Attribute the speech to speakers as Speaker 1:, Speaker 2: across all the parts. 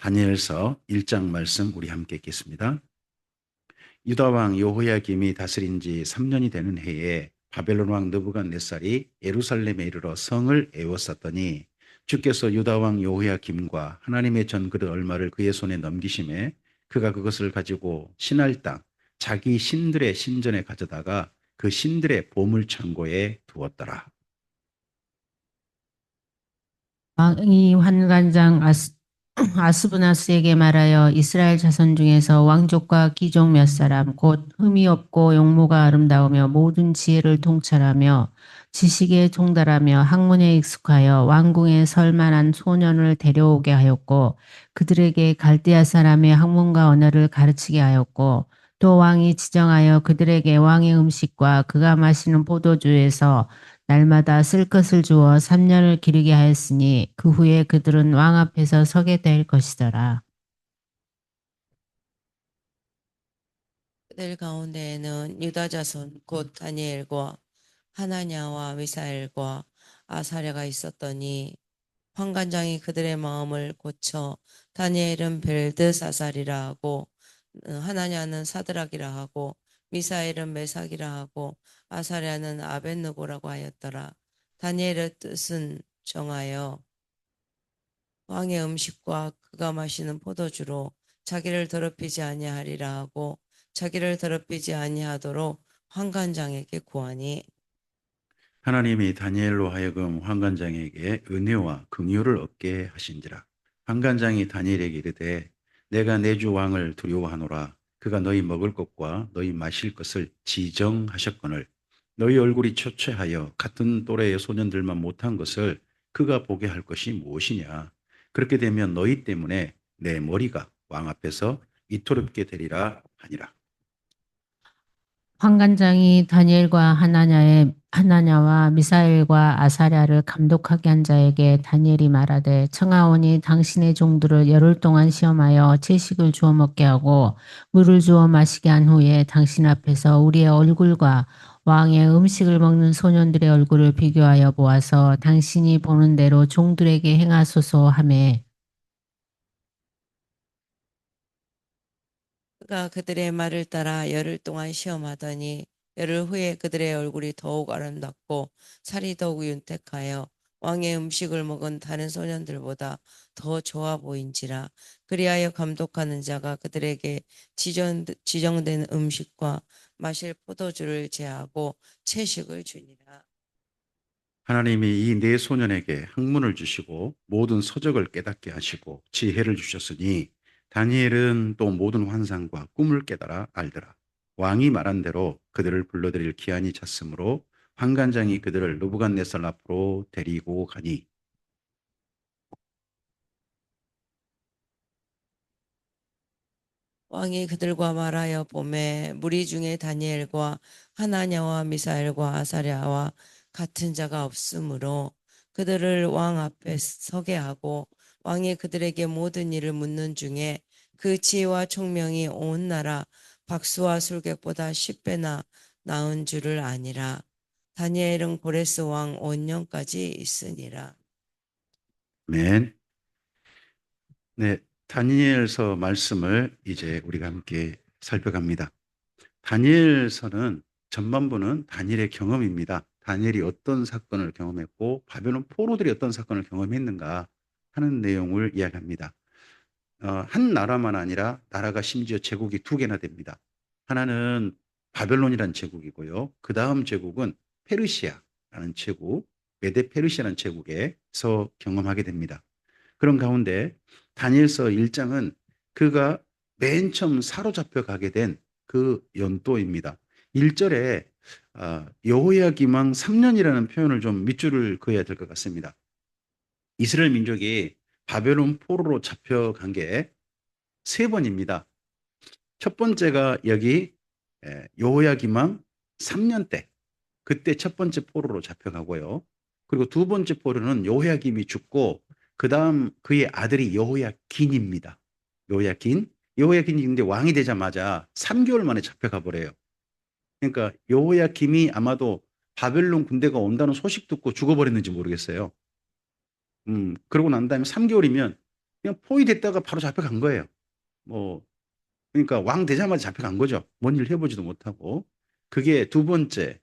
Speaker 1: 다니엘서 1장 말씀 우리 함께 읽겠습니다. 유다 왕 여호야김이 다스린 지 3년이 되는 해에 바벨론 왕 느부갓네살이 예루살렘에 이르러 성을 에워쌌더니 주께서 유다 왕 여호야김과 하나님의 전그릇 얼마를 그의 손에 넘기심에 그가 그것을 가지고 신할 땅 자기 신들의 신전에 가져다가 그 신들의 보물 창고에 두었더라.
Speaker 2: 왕이 환관장 아스브나스에게 말하여 이스라엘 자손 중에서 왕족과 귀족 몇 사람 곧 흠이 없고 용모가 아름다우며 모든 지혜를 통찰하며 지식에 통달하며 학문에 익숙하여 왕궁에 설 만한 소년을 데려오게 하였고 그들에게 갈대아 사람의 학문과 언어를 가르치게 하였고 또 왕이 지정하여 그들에게 왕의 음식과 그가 마시는 포도주에서 날마다 쓸 것을 주어 3년을 기르게 하였으니 그 후에 그들은 왕 앞에서 서게 될 것이더라.
Speaker 3: 그들 가운데에는 유다 자손 곧 다니엘과 하나냐와 미사엘과 아사랴가 있었더니 환관장이 그들의 마음을 고쳐 다니엘은 벨드사살이라 하고 하나냐는 사드락이라 하고 미사엘은 메삭이라 하고 아사랴는 아벳느고라고 하였더라. 다니엘의 뜻은 정하여 왕의 음식과 그가 마시는 포도주로 자기를 더럽히지 아니하리라 하고 자기를 더럽히지 아니하도록 환관장에게 구하니
Speaker 1: 하나님이 다니엘로 하여금 환관장에게 은혜와 긍휼을 얻게 하신지라. 환관장이 다니엘에게 이르되 내가 내 주 왕을 두려워하노라. 그가 너희 먹을 것과 너희 마실 것을 지정하셨거늘 너희 얼굴이 초췌하여 같은 또래의 소년들만 못한 것을 그가 보게 할 것이 무엇이냐. 그렇게 되면 너희 때문에 내 머리가 왕 앞에서 이토롭게 되리라 하니라.
Speaker 2: 환관장이 다니엘과 하나냐와 미사엘과 아사랴를 감독하게 한 자에게 다니엘이 말하되 청하오니 당신의 종들을 열흘 동안 시험하여 채식을 주어 먹게 하고 물을 주어 마시게 한 후에 당신 앞에서 우리의 얼굴과 왕의 음식을 먹는 소년들의 얼굴을 비교하여 보아서 당신이 보는 대로 종들에게 행하소서 하매
Speaker 3: 그가 그들의 말을 따라 열흘 동안 시험하더니 열흘 후에 그들의 얼굴이 더욱 아름답고 살이 더욱 윤택하여 왕의 음식을 먹은 다른 소년들보다 더 좋아 보인지라. 그리하여 감독하는 자가 그들에게 지정된 음식과 마실 포도주를 제하고 채식을 주니라.
Speaker 1: 하나님이 이 네 소년에게 학문을 주시고 모든 서적을 깨닫게 하시고 지혜를 주셨으니 다니엘은 또 모든 환상과 꿈을 깨달아 알더라. 왕이 말한 대로 그들을 불러들일 기한이 찼으므로 환관장이 그들을 느부갓네살 앞으로 데리고 가니
Speaker 3: 왕이 그들과 말하여 보매 무리 중에 다니엘과 하나냐와 미사엘과 아사랴와 같은 자가 없으므로 그들을 왕 앞에 서게 하고 왕이 그들에게 모든 일을 묻는 중에 그 지혜와 총명이 온 나라 박수와 술객보다 10배나 나은 줄을 아니라. 다니엘은 고레스 왕 5년까지 있으니라.
Speaker 1: 맨. 네, 다니엘서 말씀을 이제 우리가 함께 살펴갑니다. 다니엘서는 전반부는 다니엘의 경험입니다. 다니엘이 어떤 사건을 경험했고 바벨론 포로들이 어떤 사건을 경험했는가 하는 내용을 이야기합니다. 한 나라만 아니라 나라가 심지어 제국이 두 개나 됩니다. 하나는 바벨론이라는 제국이고요. 그 다음 제국은 페르시아라는 제국, 메데 페르시아라는 제국에서 경험하게 됩니다. 그런 가운데 다니엘서 1장은 그가 맨 처음 사로잡혀 가게 된 그 연도입니다. 1절에 여호야김 왕 3년이라는 표현을 좀 밑줄을 그어야 될 것 같습니다. 이스라엘 민족이 바벨론 포로로 잡혀간 게 세 번입니다. 첫 번째가 여기 여호야김 왕 3년 때 그때 첫 번째 포로로 잡혀가고요. 그리고 두 번째 포로는 여호야김이 죽고 그 다음 그의 아들이 여호야긴입니다. 여호야긴이 근데 왕이 되자마자 3개월 만에 잡혀가 버려요. 그러니까 여호야김이 아마도 바벨론 군대가 온다는 소식 듣고 죽어버렸는지 모르겠어요. 그러고 난 다음에 3개월이면 그냥 포위됐다가 바로 잡혀간 거예요. 뭐 그러니까 왕 되자마자 잡혀간 거죠. 뭔 일 해보지도 못하고. 그게 두 번째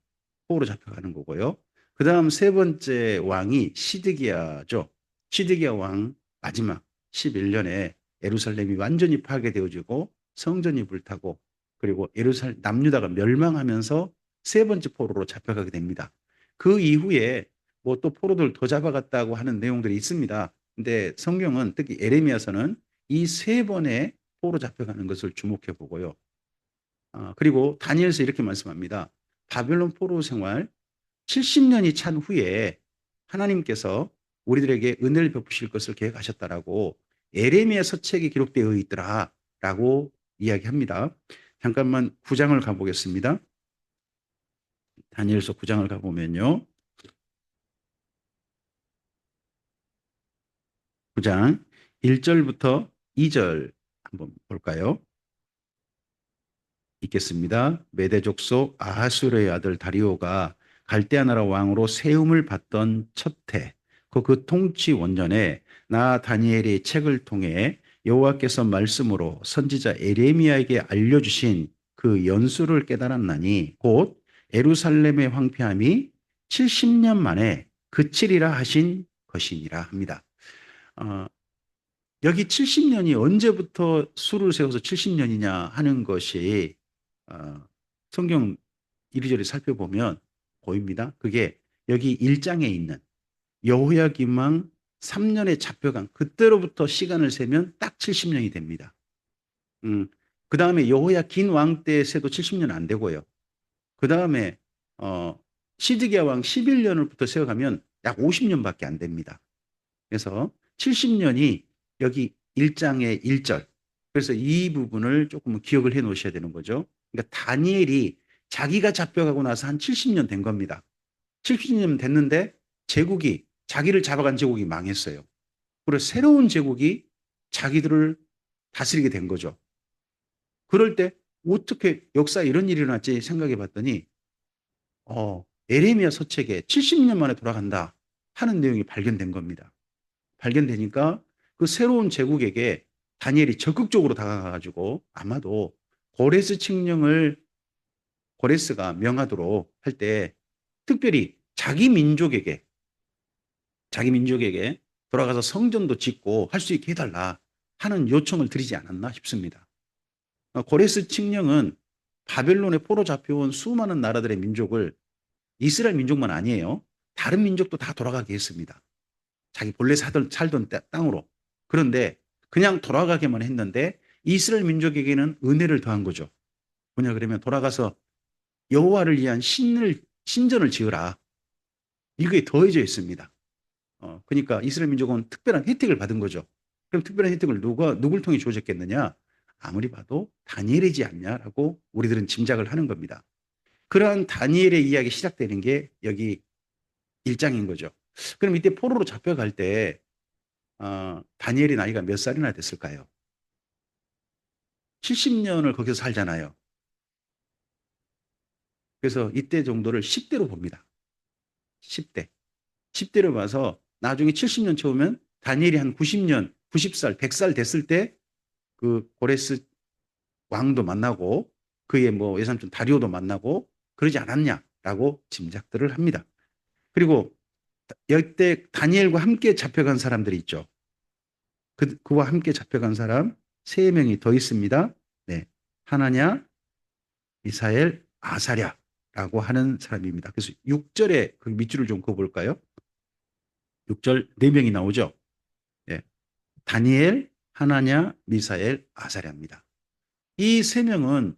Speaker 1: 포로로 잡혀가는 거고요. 그 다음 세 번째 왕이 시드기야죠. 시드기야 왕 마지막 11년에 예루살렘이 완전히 파괴되어지고 성전이 불타고 그리고 남유다가 멸망하면서 세 번째 포로로 잡혀가게 됩니다. 그 이후에 뭐 또 포로들 더 잡아갔다고 하는 내용들이 있습니다. 근데 성경은 특히 에레미야서는 이 세 번의 포로 잡혀가는 것을 주목해 보고요. 그리고 다니엘서 이렇게 말씀합니다. 바벨론 포로 생활 70년이 찬 후에 하나님께서 우리들에게 은혜를 베푸실 것을 계획하셨다라고 에레미야 서책에 기록되어 있더라라고 이야기합니다. 잠깐만 9장을 가보겠습니다. 다니엘서 9장을 가보면요. 9장 1절부터 2절 한번 볼까요? 읽겠습니다. 메대 족속 아하수르의 아들 다리오가 갈대아 나라 왕으로 세움을 받던 첫 해, 그 통치 원년에 나 다니엘이 책을 통해 여호와께서 말씀으로 선지자 에레미야에게 알려주신 그 연수를 깨달았나니 곧 예루살렘의 황폐함이 70년 만에 그치리라 하신 것이니라 합니다. 어, 여기 70년이 언제부터 수를 세워서 70년이냐 하는 것이 성경 이리저리 살펴보면 보입니다. 그게 여기 1장에 있는 여호야김 왕 3년에 잡혀간 그때로부터 시간을 세면 딱 70년이 됩니다. 그 다음에 여호야긴 왕 때 세도 70년 안 되고요. 그 다음에 시드기야 왕 11년부터 세어가면 약 50년밖에 안 됩니다. 그래서 70년이 여기 1장의 1절. 그래서 이 부분을 조금 기억을 해 놓으셔야 되는 거죠. 그러니까 다니엘이 자기가 잡혀가고 나서 한 70년 된 겁니다. 70년 됐는데 제국이 자기를 잡아간 제국이 망했어요. 그래서 새로운 제국이 자기들을 다스리게 된 거죠. 그럴 때 어떻게 역사에 이런 일이 일어났지 생각해 봤더니 에레미야 서책에 70년 만에 돌아간다 하는 내용이 발견된 겁니다. 발견되니까 그 새로운 제국에게 다니엘이 적극적으로 다가가가지고 아마도 고레스 칙령을 고레스가 명하도록 할 때 특별히 자기 민족에게 돌아가서 성전도 짓고 할 수 있게 해달라 하는 요청을 드리지 않았나 싶습니다. 고레스 칙령은 바벨론에 포로 잡혀온 수많은 나라들의 민족을 이스라엘 민족만 아니에요. 다른 민족도 다 돌아가게 했습니다. 자기 본래 살던 땅으로. 그런데 그냥 돌아가게만 했는데 이스라엘 민족에게는 은혜를 더한 거죠. 뭐냐 그러면 돌아가서 여호와를 위한 신전을 지으라. 이게 더해져 있습니다. 그러니까 이스라엘 민족은 특별한 혜택을 받은 거죠. 그럼 특별한 혜택을 누굴 통해 주어졌겠느냐? 아무리 봐도 다니엘이지 않냐라고 우리들은 짐작을 하는 겁니다. 그러한 다니엘의 이야기 시작되는 게 여기 1장인 거죠. 그럼 이때 포로로 잡혀갈 때 다니엘이 나이가 몇 살이나 됐을까요? 70년을 거기서 살잖아요. 그래서 이때 정도를 10대로 봅니다. 10대. 10대로 봐서 나중에 70년 채우면 다니엘이 한 90년, 90살, 100살 됐을 때 그 고레스 왕도 만나고 그의 뭐 외삼촌 다리오도 만나고 그러지 않았냐라고 짐작들을 합니다. 그리고 이때 다니엘과 함께 잡혀간 사람들이 있죠. 그와 함께 잡혀간 사람 3명이 더 있습니다. 네. 하나냐, 미사엘, 아사랴라고 하는 사람입니다. 그래서 6절에 그 밑줄을 좀 그어볼까요? 6절 4명이 나오죠. 네. 다니엘, 하나냐, 미사엘, 아사랴입니다. 이 3명은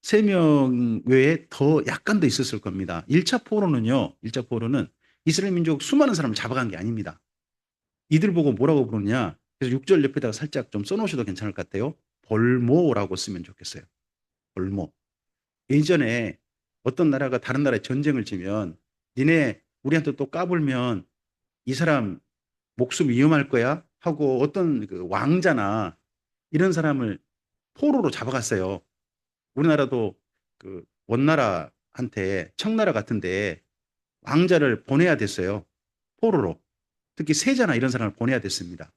Speaker 1: 3명 외에 더 약간 더 있었을 겁니다. 1차 포로는 이스라엘 민족 수많은 사람을 잡아간 게 아닙니다. 이들 보고 뭐라고 부르냐? 그래서 6절 옆에다가 살짝 좀 써놓으셔도 괜찮을 것 같아요. 볼모라고 쓰면 좋겠어요. 볼모. 예전에 어떤 나라가 다른 나라에 전쟁을 지면 니네 우리한테 또 까불면 이 사람 목숨 위험할 거야 하고 어떤 그 왕자나 이런 사람을 포로로 잡아갔어요. 우리나라도 그 원나라한테 청나라 같은데 왕자를 보내야 됐어요. 포로로. 특히 세자나 이런 사람을 보내야 됐습니다.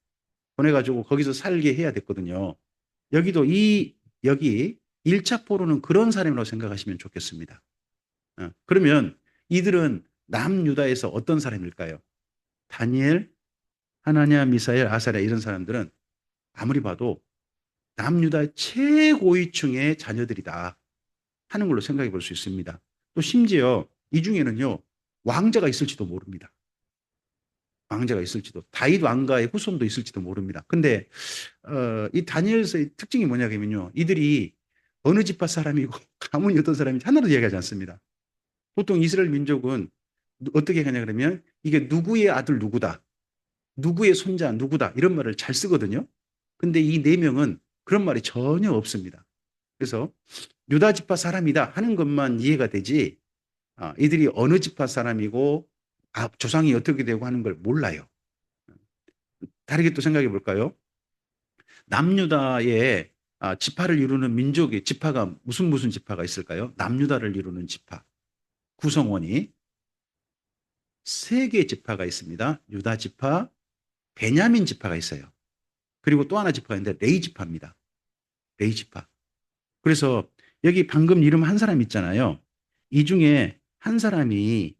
Speaker 1: 보내가지고 거기서 살게 해야 됐거든요. 여기도 여기 1차 포로는 그런 사람이라고 생각하시면 좋겠습니다. 그러면 이들은 남유다에서 어떤 사람일까요? 다니엘, 하나냐, 미사엘, 아사랴 이런 사람들은 아무리 봐도 남유다의 최고위층의 자녀들이다 하는 걸로 생각해 볼 수 있습니다. 또 심지어 이 중에는요, 왕자가 있을지도 모릅니다. 왕자가 있을지도, 다윗 왕가의 후손도 있을지도 모릅니다. 근데 이 다니엘서의 특징이 뭐냐면요, 이들이 어느 지파 사람이고 가문이 어떤 사람인지 하나도 이야기하지 않습니다. 보통 이스라엘 민족은 어떻게 하냐 그러면 이게 누구의 아들 누구다, 누구의 손자 누구다 이런 말을 잘 쓰거든요. 근데 이 네 명은 그런 말이 전혀 없습니다. 그래서 유다 지파 사람이다 하는 것만 이해가 되지 이들이 어느 지파 사람이고 조상이 어떻게 되고 하는 걸 몰라요. 다르게 또 생각해 볼까요? 남유다의 지파를 이루는 민족의 지파가 무슨 지파가 있을까요? 남유다를 이루는 지파 구성원이 세 개의 지파가 있습니다. 유다 지파, 베냐민 지파가 있어요. 그리고 또 하나 지파가 있는데 레위 지파입니다. 레위 지파. 그래서 여기 방금 이름 한 사람 있잖아요. 이 중에 한 사람이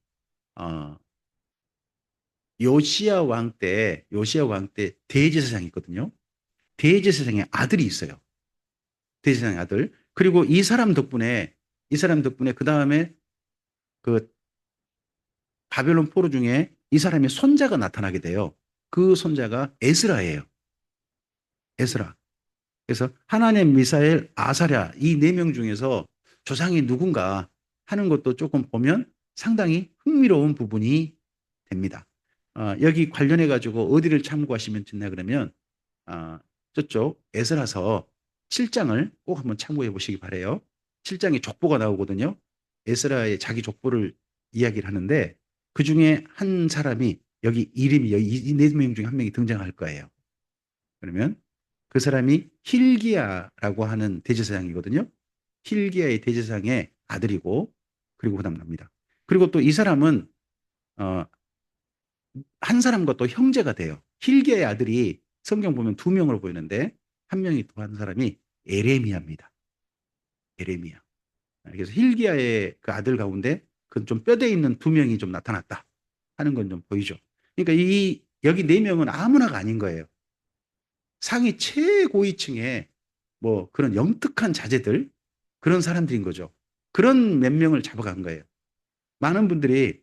Speaker 1: 요시야 왕 때 대제사장이 있거든요. 대제사장의 아들이 있어요. 대제사장의 아들. 그리고 이 사람 덕분에 그 다음에 그 바벨론 포로 중에 이 사람의 손자가 나타나게 돼요. 그 손자가 에스라예요. 에스라. 그래서 하나님, 미사엘, 아사랴 이 네 명 중에서 조상이 누군가 하는 것도 조금 보면 상당히 흥미로운 부분이 됩니다. 여기 관련해 가지고 어디를 참고하시면 좋나 그러면 저쪽 에스라서 7장을 꼭 한번 참고해 보시기 바래요. 7장에 족보가 나오거든요. 에스라의 자기 족보를 이야기를 하는데 그 중에 한 사람이 여기 이름이 이 네 명 중에 한 명이 등장할 거예요. 그러면 그 사람이 힐기야라고 하는 대제사장이거든요. 힐기야의 대제사장의 아들이고 그리고 그다음 납니다. 그리고 또 이 사람은 한 사람과 또 형제가 돼요. 힐기야의 아들이 성경 보면 두 명으로 보이는데 한 명이 또 한 사람이 에레미야입니다. 에레미야. 그래서 힐기야의 그 아들 가운데 그 좀 뼈대 있는 두 명이 좀 나타났다 하는 건 좀 보이죠. 그러니까 여기 네 명은 아무나가 아닌 거예요. 상위 최고위층의 뭐 그런 영특한 자제들 그런 사람들인 거죠. 그런 몇 명을 잡아간 거예요. 많은 분들이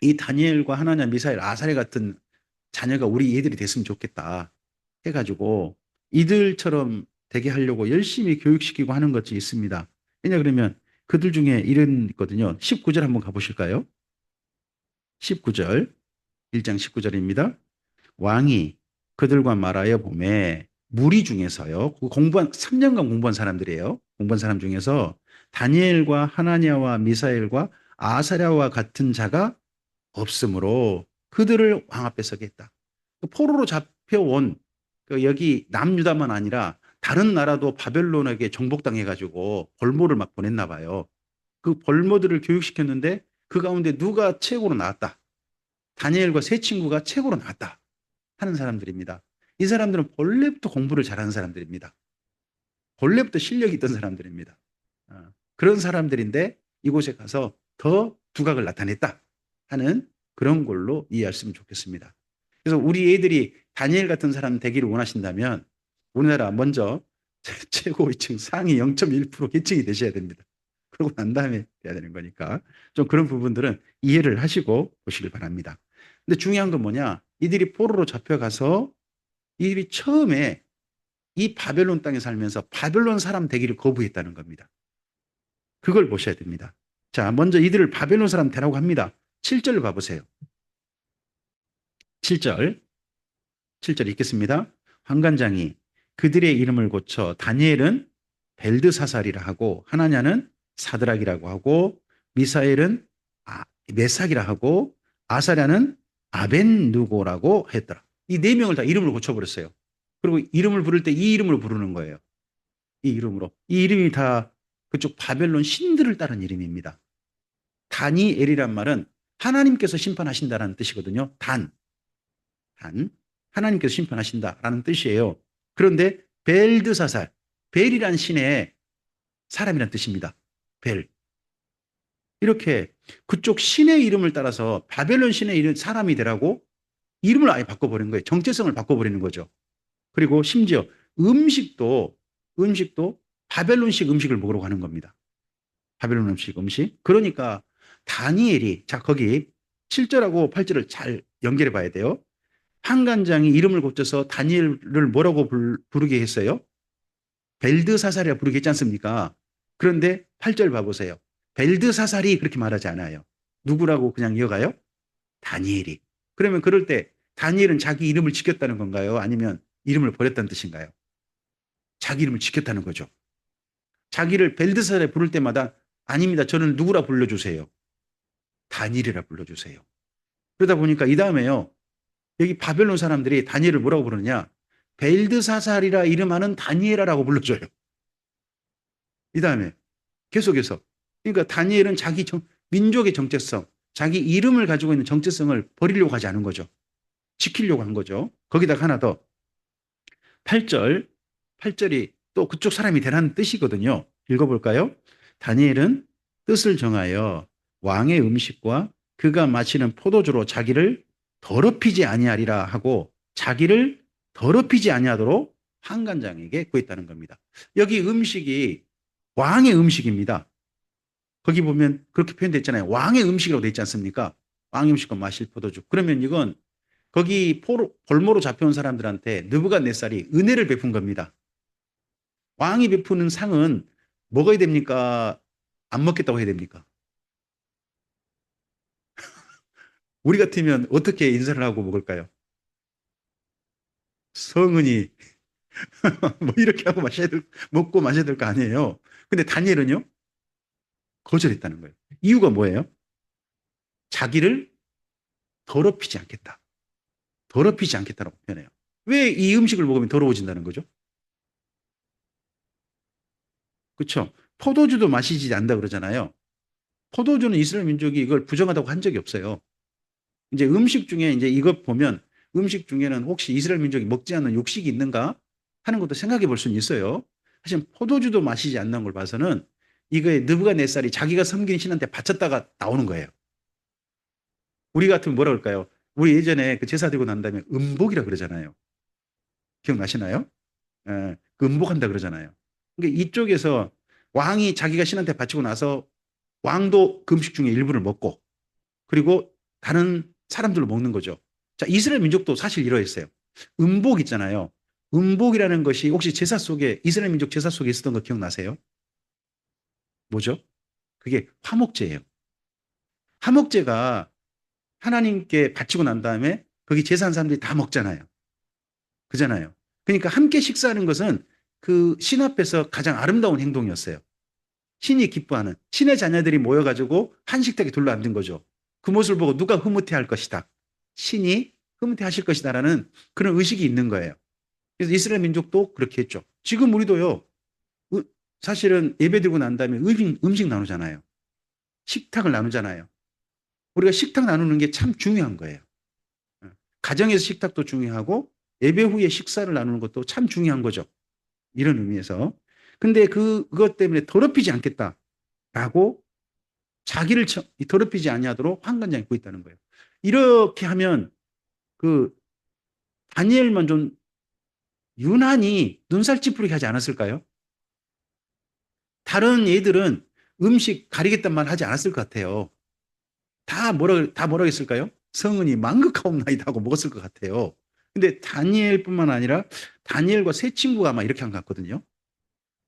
Speaker 1: 이 다니엘과 하나냐, 미사엘, 아사랴 같은 자녀가 우리 애들이 됐으면 좋겠다 해가지고 이들처럼 되게 하려고 열심히 교육시키고 하는 것이 있습니다. 왜냐 그러면 그들 중에 이런 있거든요. 19절 한번 가보실까요? 19절 1장 19절입니다. 왕이 그들과 말하여 보매 무리 중에서요. 3년간 공부한 사람들이에요. 공부한 사람 중에서 다니엘과 하나냐와 미사엘과 아사랴와 같은 자가 없으므로 그들을 왕 앞에 서게 했다. 포로로 잡혀온 여기 남유다만 아니라 다른 나라도 바벨론에게 정복당해가지고 벌모를 막 보냈나 봐요. 그 벌모들을 교육시켰는데 그 가운데 누가 최고로 나왔다. 다니엘과 세 친구가 최고로 나왔다 하는 사람들입니다. 이 사람들은 본래부터 공부를 잘하는 사람들입니다. 본래부터 실력이 있던 사람들입니다. 그런 사람들인데 이곳에 가서 더 두각을 나타냈다 하는 그런 걸로 이해하시면 좋겠습니다. 그래서 우리 애들이 다니엘 같은 사람 되기를 원하신다면 우리나라 먼저 최고위층 상위 0.1% 계층이 되셔야 됩니다. 그러고 난 다음에 돼야 되는 거니까 좀 그런 부분들은 이해를 하시고 보시길 바랍니다. 근데 중요한 건 뭐냐? 이들이 포로로 잡혀가서 이들이 처음에 이 바벨론 땅에 살면서 바벨론 사람 되기를 거부했다는 겁니다. 그걸 보셔야 됩니다. 자, 먼저 이들을 바벨론 사람 되라고 합니다. 7절을 봐보세요. 7절 읽겠습니다. 환관장이 그들의 이름을 고쳐 다니엘은 벨드사살이라 하고 하나냐는 사드락이라고 하고 미사엘은 메삭이라 하고 아사랴는 아벤누고라고 했더라. 이 네 명을 다 이름을 고쳐버렸어요. 그리고 이름을 부를 때 이 이름으로 부르는 거예요. 이 이름으로. 이 이름이 다 그쪽 바벨론 신들을 따른 이름입니다. 다니엘이란 말은 하나님께서 심판하신다는 뜻이거든요. 단. 하나님께서 심판하신다라는 뜻이에요. 그런데 벨드사살, 벨이란 신의 사람이란 뜻입니다. 벨. 이렇게 그쪽 신의 이름을 따라서 바벨론 신의 이름 사람이 되라고 이름을 아예 바꿔버리는 거예요. 정체성을 바꿔버리는 거죠. 그리고 심지어 음식도 바벨론식 음식을 먹으러 가는 겁니다. 바벨론 음식. 그러니까 다니엘이 자 거기 7절하고 8절을 잘 연결해 봐야 돼요. 한간장이 이름을 고쳐서 다니엘을 뭐라고 부르게 했어요? 벨드사살이라 부르게 했지 않습니까? 그런데 8절 봐보세요. 벨드사살이 그렇게 말하지 않아요. 누구라고 그냥 이어가요? 다니엘이. 그러면 그럴 때 다니엘은 자기 이름을 지켰다는 건가요? 아니면 이름을 버렸다는 뜻인가요? 자기 이름을 지켰다는 거죠. 자기를 벨드사살에 부를 때마다 아닙니다. 저는 누구라 불러주세요. 다니엘이라 불러주세요. 그러다 보니까 이 다음에요. 여기 바벨론 사람들이 다니엘을 뭐라고 부르느냐? 벨드사살이라 이름하는 다니엘아라고 불러줘요. 이 다음에 계속해서. 그러니까 다니엘은 자기 민족의 정체성, 자기 이름을 가지고 있는 정체성을 버리려고 하지 않은 거죠. 지키려고 한 거죠. 거기다가 하나 더. 8절이 또 그쪽 사람이 되라는 뜻이거든요. 읽어볼까요? 다니엘은 뜻을 정하여 왕의 음식과 그가 마시는 포도주로 자기를 더럽히지 아니하리라 하고 자기를 더럽히지 아니하도록 한간장에게 구했다는 겁니다. 여기 음식이 왕의 음식입니다. 거기 보면 그렇게 표현됐잖아요. 왕의 음식이라고 돼 있지 않습니까? 왕의 음식과 마실 포도주. 그러면 이건 거기 볼모로 잡혀온 사람들한테 느부갓네살이 은혜를 베푼 겁니다. 왕이 베푸는 상은 먹어야 됩니까? 안 먹겠다고 해야 됩니까? 우리 같으면 어떻게 인사를 하고 먹을까요? 성은이 뭐 이렇게 하고 먹고 마셔야 될 거 아니에요. 근데 다니엘은요? 거절했다는 거예요. 이유가 뭐예요? 자기를 더럽히지 않겠다. 더럽히지 않겠다라고 표현해요. 왜 이 음식을 먹으면 더러워진다는 거죠? 그렇죠? 포도주도 마시지 않는다 그러잖아요. 포도주는 이스라엘 민족이 이걸 부정하다고 한 적이 없어요. 이제 음식 중에 이제 이것 보면 음식 중에는 혹시 이스라엘 민족이 먹지 않는 육식이 있는가 하는 것도 생각해 볼 수는 있어요. 사실 포도주도 마시지 않는 걸 봐서는 이거에 느부갓네살이 자기가 섬긴 신한테 바쳤다가 나오는 거예요. 우리 같으면 뭐라 그럴까요? 우리 예전에 그 제사 드리고 난 다음에 음복이라 그러잖아요. 기억나시나요? 예, 그 음복한다 그러잖아요. 그러니까 이쪽에서 왕이 자기가 신한테 바치고 나서 왕도 그 음식 중에 일부를 먹고 그리고 다른 사람들로 먹는 거죠. 자, 이스라엘 민족도 사실 이러했어요. 음복 있잖아요. 음복이라는 것이 혹시 제사 속에 이스라엘 민족 제사 속에 있었던 거 기억나세요? 뭐죠? 그게 화목제예요. 화목제가 하나님께 바치고 난 다음에 거기 제사한 사람들이 다 먹잖아요. 그잖아요. 그러니까 함께 식사하는 것은 그 신 앞에서 가장 아름다운 행동이었어요. 신이 기뻐하는 신의 자녀들이 모여가지고 한 식탁에 둘러앉은 거죠. 그 모습을 보고 누가 흐뭇해할 것이다. 신이 흐뭇해하실 것이다라는 그런 의식이 있는 거예요. 그래서 이스라엘 민족도 그렇게 했죠. 지금 우리도요. 사실은 예배드리고 난 다음에 음식 나누잖아요. 식탁을 나누잖아요. 우리가 식탁 나누는 게 참 중요한 거예요. 가정에서 식탁도 중요하고 예배 후에 식사를 나누는 것도 참 중요한 거죠. 이런 의미에서. 근데 그것 때문에 더럽히지 않겠다라고 자기를 더럽히지 아니하도록 환관장에 입고 있다는 거예요. 이렇게 하면 그 다니엘만 좀 유난히 눈살 찌푸리게 하지 않았을까요? 다른 얘들은 음식 가리겠다는 말 하지 않았을 것 같아요. 다 뭐라 했을까요? 성은이 망극하옵나이다 하고 먹었을 것 같아요. 근데 다니엘뿐만 아니라 다니엘과 세 친구가 아마 이렇게 한 것 같거든요.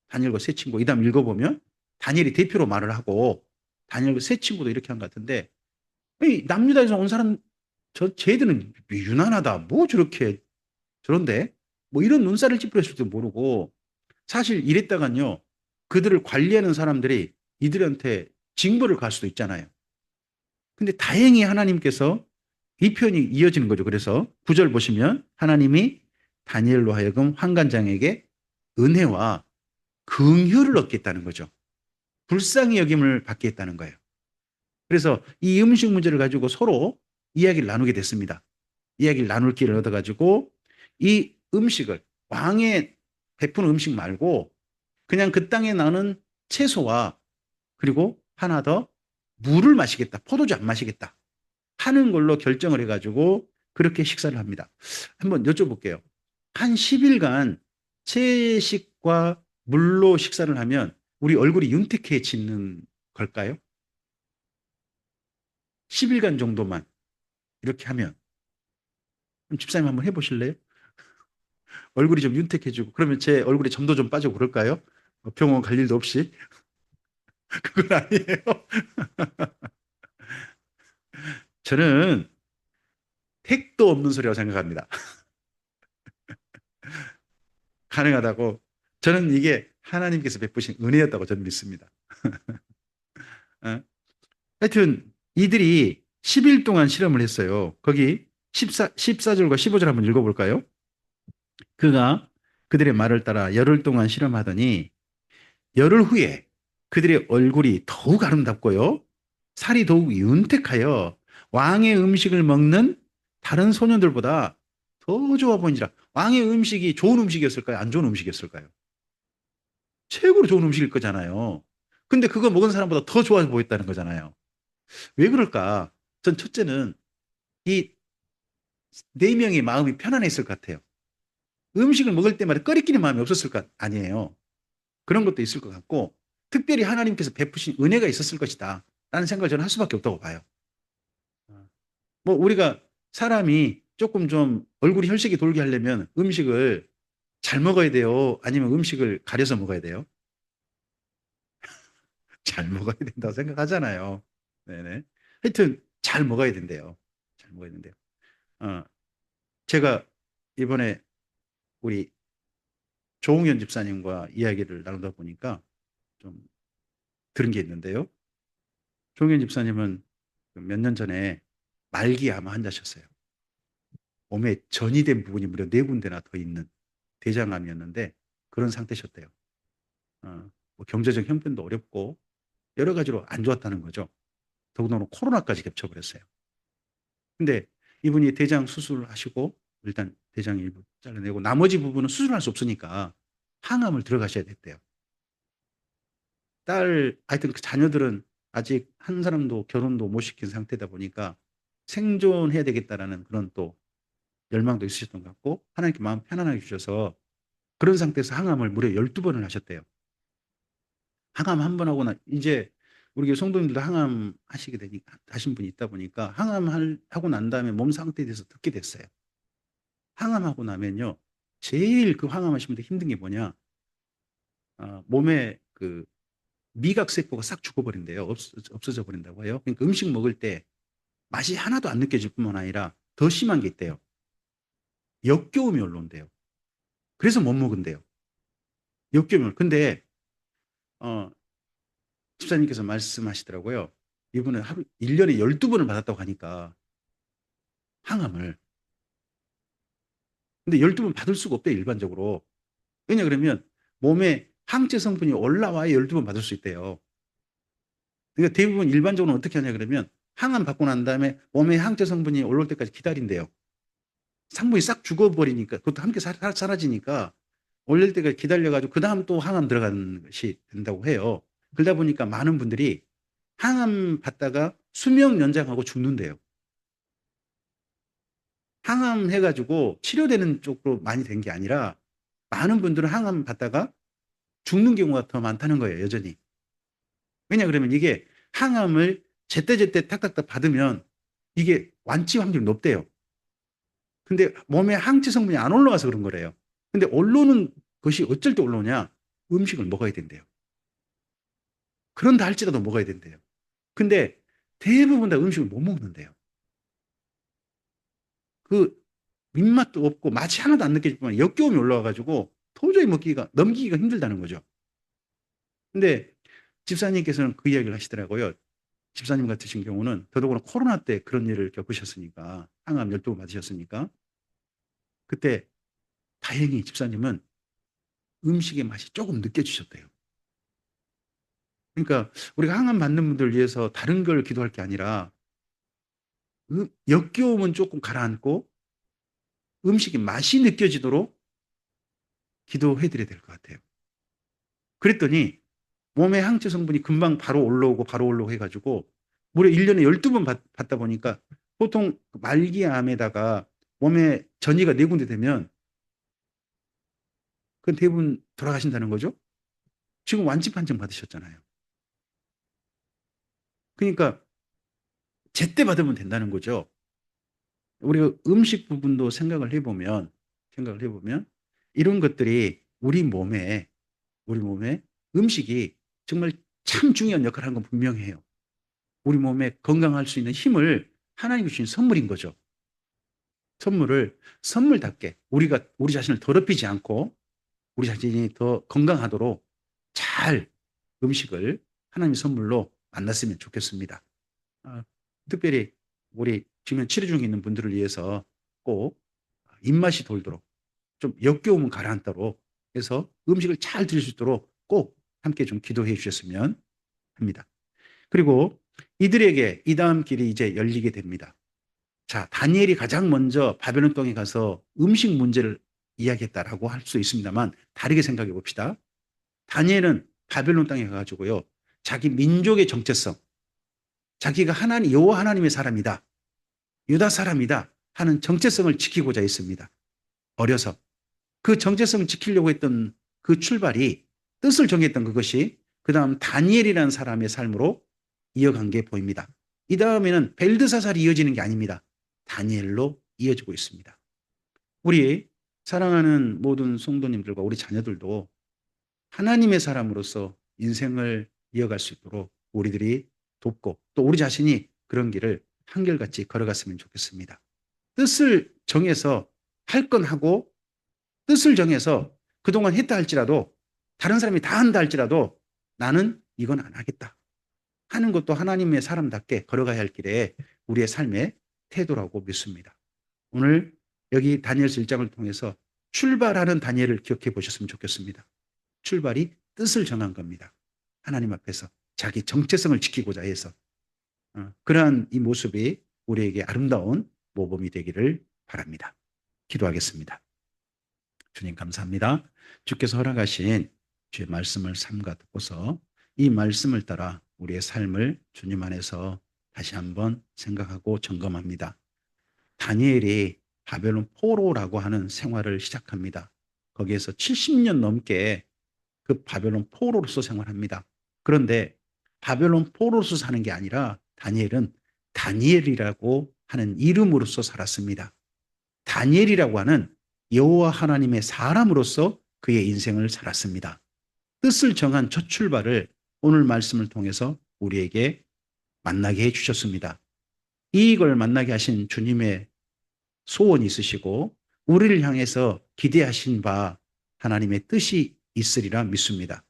Speaker 1: 다니엘과 세 친구. 이 다음 읽어보면 다니엘이 대표로 말을 하고 다니엘과 세 친구도 이렇게 한 것 같은데 남유다에서 온 사람 쟤들은 유난하다. 뭐 저런데 뭐 이런 눈살을 찌푸렸을 줄 모르고 사실 이랬다간요. 그들을 관리하는 사람들이 이들한테 징벌을 갈 수도 있잖아요. 근데 다행히 하나님께서 이 표현이 이어지는 거죠. 그래서 9절 보시면 하나님이 다니엘로 하여금 환관장에게 은혜와 긍휼을 얻겠다는 거죠. 불쌍히 여김을 받게 했다는 거예요. 그래서 이 음식 문제를 가지고 서로 이야기를 나누게 됐습니다. 이야기를 나눌 기회를 얻어가지고 이 음식을 왕의 베푸는 음식 말고 그냥 그 땅에 나는 채소와 그리고 하나 더 물을 마시겠다. 포도주 안 마시겠다. 하는 걸로 결정을 해가지고 그렇게 식사를 합니다. 한번 여쭤볼게요. 한 10일간 채식과 물로 식사를 하면 우리 얼굴이 윤택해지는 걸까요? 10일간 정도만 이렇게 하면. 그럼 집사님 한번 해보실래요? 얼굴이 좀 윤택해지고 그러면 제 얼굴에 점도 좀 빠지고 그럴까요? 병원 갈 일도 없이. 그건 아니에요. 저는 택도 없는 소리라고 생각합니다. 가능하다고. 저는 이게 하나님께서 베푸신 은혜였다고 저는 믿습니다. 어? 하여튼 이들이 10일 동안 실험을 했어요. 거기 14절과 15절 한번 읽어볼까요? 그가 그들의 말을 따라 열흘 동안 실험하더니 열흘 후에 그들의 얼굴이 더욱 아름답고요. 살이 더욱 윤택하여 왕의 음식을 먹는 다른 소년들보다 더 좋아 보이니라. 왕의 음식이 좋은 음식이었을까요? 안 좋은 음식이었을까요? 최고로 좋은 음식일 거잖아요. 근데 그거 먹은 사람보다 더 좋아 보였다는 거잖아요. 왜 그럴까? 전 첫째는 이 네 명의 마음이 편안했을 것 같아요. 음식을 먹을 때마다 꺼리끼는 마음이 없었을 것 아니에요. 그런 것도 있을 것 같고 특별히 하나님께서 베푸신 은혜가 있었을 것이다 라는 생각을 저는 할 수밖에 없다고 봐요. 뭐 우리가 사람이 조금 좀 얼굴이 혈색이 돌게 하려면 음식을 잘 먹어야 돼요? 아니면 음식을 가려서 먹어야 돼요? 잘 먹어야 된다고 생각하잖아요. 네네. 하여튼 잘 먹어야 된대요. 잘 먹어야 된대요. 어, 제가 이번에 우리 조홍현 집사님과 이야기를 나누다 보니까 좀 들은 게 있는데요. 조홍현 집사님은 몇 년 전에 말기암 환자셨어요. 몸에 전이 된 부분이 무려 네 군데나 더 있는 대장암이었는데 그런 상태셨대요. 뭐 경제적 형편도 어렵고 여러 가지로 안 좋았다는 거죠. 더군다나 코로나까지 겹쳐버렸어요. 근데 이분이 대장 수술을 하시고 일단 대장 일부 잘라내고 나머지 부분은 수술할 수 없으니까 항암을 들어가셔야 됐대요. 하여튼 그 자녀들은 아직 한 사람도 결혼도 못 시킨 상태다 보니까 생존해야 되겠다라는 그런 또 열망도 있으셨던 것 같고 하나님께 마음 편안하게 주셔서 그런 상태에서 항암을 무려 12번을 하셨대요. 항암 한 번 하고 이제 우리 교회 성도님들도 항암 하시게 되니까 하신 분이 있다 보니까 하고 난 다음에 몸 상태에 대해서 듣게 됐어요. 항암하고 나면요. 제일 그 항암하시면 힘든 게 뭐냐? 몸에 그 미각세포가 싹 죽어버린대요. 없어져 버린다고 해요. 그러니까 음식 먹을 때 맛이 하나도 안 느껴질 뿐만 아니라 더 심한 게 있대요. 역겨움이 올라온대요. 그래서 못 먹은대요. 역겨움을. 근데 어, 집사님께서 말씀하시더라고요. 이분은 하루 1년에 12번을 받았다고 하니까 항암을. 근데 12번 받을 수가 없대요, 일반적으로. 왜냐 그러면 몸에 항체 성분이 올라와야 12번 받을 수 있대요. 그러니까 대부분 일반적으로 어떻게 하냐 그러면 항암 받고 난 다음에 몸에 항체 성분이 올라올 때까지 기다린대요. 상분이 싹 죽어버리니까 그것도 함께 사라지니까 올릴 때까지 기다려가지고 그 다음 또 항암 들어가는 것이 된다고 해요. 그러다 보니까 많은 분들이 항암 받다가 수명 연장하고 죽는데요. 항암 해가지고 치료되는 쪽으로 많이 된 게 아니라 많은 분들은 항암 받다가 죽는 경우가 더 많다는 거예요, 여전히. 왜냐 그러면 이게 항암을 제때제때 탁탁탁 받으면 이게 완치 확률이 높대요. 근데 몸에 항체 성분이 안 올라가서 그런 거래요. 근데 올라오는 것이 어쩔 때 올라오냐? 음식을 먹어야 된대요. 그런다 할지라도 먹어야 된대요. 근데 대부분 다 음식을 못 먹는데요. 그 민맛도 없고 맛이 하나도 안 느껴질 뿐만 아니라 역겨움이 올라와가지고 도저히 넘기기가 힘들다는 거죠. 근데 집사님께서는 그 이야기를 하시더라고요. 집사님 같으신 경우는 더더구나 코로나 때 그런 일을 겪으셨으니까 항암 12번 받으셨으니까 그때 다행히 집사님은 음식의 맛이 조금 느껴지셨대요. 그러니까 우리가 항암 받는 분들 위해서 다른 걸 기도할 게 아니라 역겨움은 조금 가라앉고 음식이 맛이 느껴지도록 기도해 드려야 될 것 같아요. 그랬더니 몸의 항체 성분이 금방 바로 올라오고 해가지고 무려 1년에 12번 받다 보니까 보통 말기암에다가 몸에 전이가 4군데 되면 그건 대부분 돌아가신다는 거죠. 지금 완치 판정 받으셨잖아요. 그러니까 제때 받으면 된다는 거죠. 우리가 음식 부분도 생각을 해보면 이런 것들이 우리 몸에 음식이 정말 참 중요한 역할을 하는 건 분명해요. 우리 몸에 건강할 수 있는 힘을 하나님이 주신 선물인 거죠. 선물을 선물답게 우리 자신을 더럽히지 않고 우리 자신이 더 건강하도록 잘 음식을 하나님의 선물로 만났으면 좋겠습니다. 특별히 우리 지금 치료 중에 있는 분들을 위해서 꼭 입맛이 돌도록 좀 역겨움은 가라앉도록 해서 음식을 잘 드실 수 있도록 꼭 함께 좀 기도해 주셨으면 합니다. 그리고 이들에게 이 다음 길이 이제 열리게 됩니다. 자, 다니엘이 가장 먼저 바벨론 땅에 가서 음식 문제를 이야기했다라고 할 수 있습니다만 다르게 생각해 봅시다. 다니엘은 바벨론 땅에 가가지고요, 자기 민족의 정체성, 자기가 여호와 하나님의 사람이다, 유다 사람이다 하는 정체성을 지키고자 했습니다. 어려서 그 정체성을 지키려고 했던 그 출발이, 뜻을 정했던 그것이 그 다음 다니엘이라는 사람의 삶으로 이어간 게 보입니다. 이 다음에는 벨드사살이 이어지는 게 아닙니다. 다니엘로 이어지고 있습니다. 우리 사랑하는 모든 성도님들과 우리 자녀들도 하나님의 사람으로서 인생을 이어갈 수 있도록 우리들이 돕고 또 우리 자신이 그런 길을 한결같이 걸어갔으면 좋겠습니다. 뜻을 정해서 할 건 하고, 뜻을 정해서 그동안 했다 할지라도, 다른 사람이 다 한다 할지라도 나는 이건 안 하겠다 하는 것도 하나님의 사람답게 걸어가야 할 길에 우리의 삶의 태도라고 믿습니다. 오늘 여기 다니엘서 1장을 통해서 출발하는 다니엘을 기억해 보셨으면 좋겠습니다. 출발이 뜻을 정한 겁니다. 하나님 앞에서 자기 정체성을 지키고자 해서 그러한 이 모습이 우리에게 아름다운 모범이 되기를 바랍니다. 기도하겠습니다. 주님 감사합니다. 주께서 허락하신 주의 말씀을 삼가 듣고서 이 말씀을 따라 우리의 삶을 주님 안에서 다시 한번 생각하고 점검합니다. 다니엘이 바벨론 포로라고 하는 생활을 시작합니다. 거기에서 70년 넘게 그 바벨론 포로로서 생활합니다. 그런데 바벨론 포로로서 사는 게 아니라 다니엘은 다니엘이라고 하는 이름으로서 살았습니다. 다니엘이라고 하는 여호와 하나님의 사람으로서 그의 인생을 살았습니다. 뜻을 정한 첫 출발을 오늘 말씀을 통해서 우리에게 만나게 해주셨습니다. 이걸 만나게 하신 주님의 소원이 있으시고 우리를 향해서 기대하신 바 하나님의 뜻이 있으리라 믿습니다.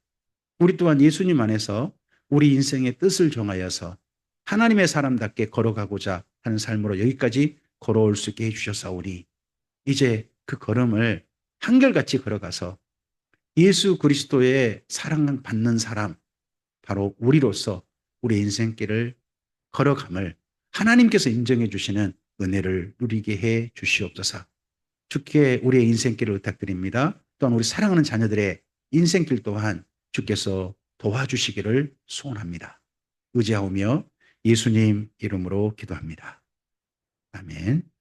Speaker 1: 우리 또한 예수님 안에서 우리 인생의 뜻을 정하여서 하나님의 사람답게 걸어가고자 하는 삶으로 여기까지 걸어올 수 있게 해주셨사오니 이제 그 걸음을 한결같이 걸어가서 예수 그리스도의 사랑받는 사람, 바로 우리로서 우리 인생길을 걸어감을 하나님께서 인정해 주시는 은혜를 누리게 해 주시옵소서. 주께 우리의 인생길을 부탁드립니다. 또한 우리 사랑하는 자녀들의 인생길 또한 주께서 도와주시기를 소원합니다. 의지하오며 예수님 이름으로 기도합니다. 아멘.